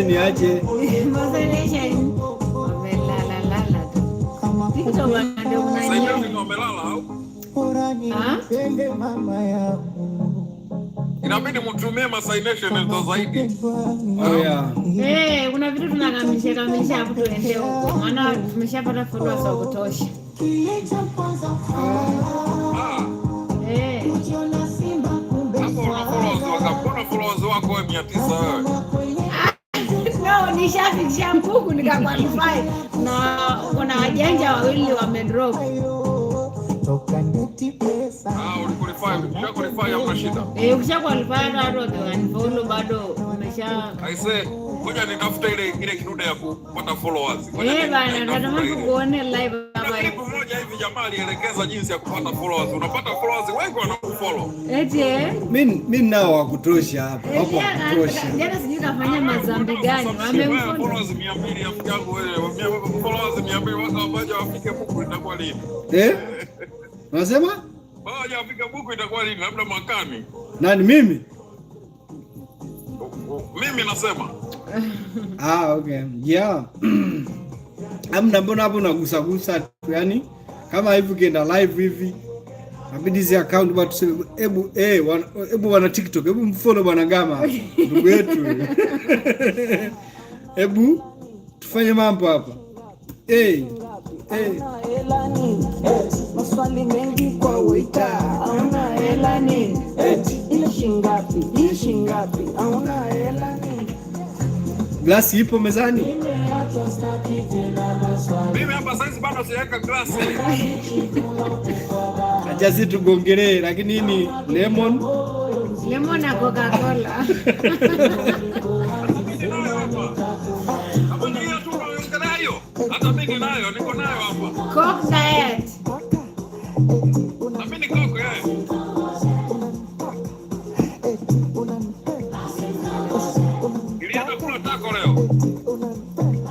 Nation aje? Masai Nation. Wamelala tu. Victor bwana ndio unanyia. Wamelala au? Mama yangu. Inabidi mtumie Masai Nation ndio zaidi. Oh yeah. Kuna vitu tunakamilisha hapo tuende huko. Maana tumeshapata followers wa kutosha. Followers wako 900 No, nishafikisha mkuku nikaqualify na kuna wajanja wawili wamedrop. Ukishaqualify hapo shida. Ukishaqualify bado unfollow bado umesha. I say, ngoja nitafute ile kidude ya kupata followers. Bana, natamani kuone live hapa. Clip moja hivi jamaa alielekeza jinsi ya kupata followers. Unapata followers wengi wanakufollow. Mimi nao wa kutosha hapa. Hapo wa kutosha. Jana sijui kafanya mazambi gani. Wamemfollow. Followers 200 yangu wewe. Followers 200 wako wabaje wafike buku itakuwa lini? Unasema? Baada ya kufika buku itakuwa lini? Labda mwakani. Nani mimi? Mimi nasema. Okay. Yeah. Amna mbona hapo unagusa tu yani kama hivi ukienda live hivi. Inabidi zi account watu hebu wana TikTok, hebu mfollow bwana Gama. Ndugu yetu. Hebu tufanye mambo hapa. Maswali mengi kwa waiter. Hauna hela nini? Ile shingapi? Hii shingapi? Hauna hela nini? Glasi ipo mezani? Mimi hapa sasa bado siweka glasi. Acha sisi tugongelee lakini ni lemon na Coca-Cola. Hata mimi nayo niko nayo hapa. Coke diet. Na mimi niko Nilienda kula taco leo.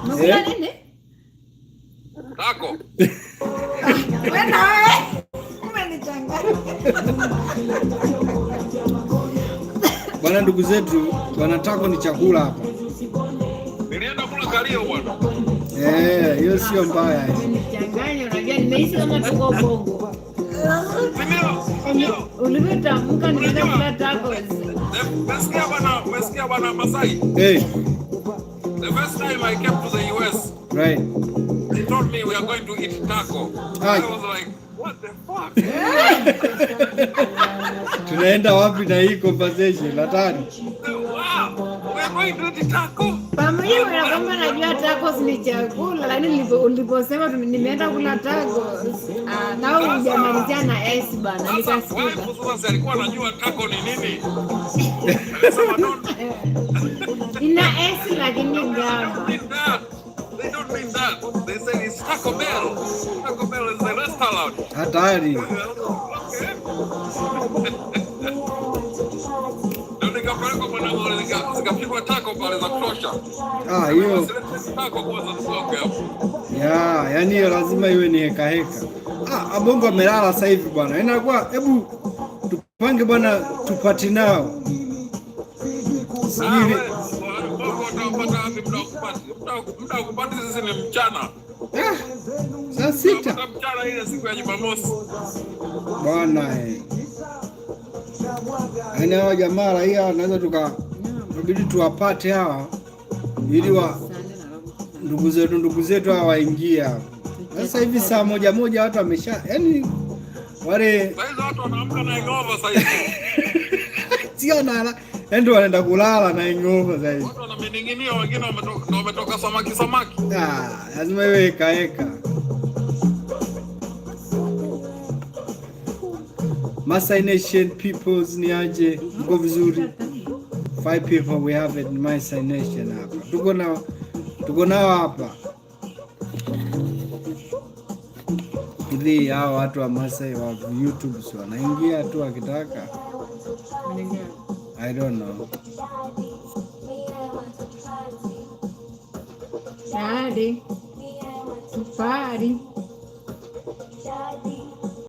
Unakula nini? Taco. Wewe umenichanganya. Bwana, ndugu zetu wanataka ni chakula hapa. Nilienda kula kalio bwana. Hiyo sio mbaya. Umenichanganya, unajua nimehisi kama tuko Bongo. Ulivyotamka nilienda kula tacos. Umesikia bwana Masai? The first time I came to the US, right, they told me we are going to eat taco. I was like, what the fuck? Tunaenda wapi na hii conversation? Hatari. Wow, we are going to eat taco. Pamoja na kwamba najua tacos ni chakula, lakini uliposema nimeenda kula tacos, na hujamalizia na S bana, nikasikia. Sasa alikuwa anajua taco ni nini? Ina S lakini Gama. They don't mean that. They say it's Taco Bell. Taco Bell is the restaurant. Hatari. Nikapeleka kwa nani zikapigwa taco pale za kutosha. Hiyo. Taco kwanza tusoke hapo. Yani hiyo lazima iwe ni heka. Abongo amelala sasa hivi bwana. Inakuwa hebu tupange bwana tupati nao. Sijui muda kupati sisi ni mchana. Saa 6. Mchana ile siku ya Jumamosi. Bwana yaani hawa jamaa raia wanaweza tukabidi tuwapate hawa ili ndugu zetu hawa waingia. Sasa hivi saa moja watu wamesha yani wale sasa watu wanaamka na hangover sasa hivi. Sio nala ndio wanaenda kulala na hangover sasa hivi. Watu wanameninginia, wengine wametoka samaki. Lazima iwe heka. Masai Nation peoples ni aje? Mko vizuri? 5 people we have in Masai Nation hapa. Tuko nao hapa. Ili hao watu wa Masai wa YouTube si wanaingia tu wakitaka. I don't know. Daddy. Party.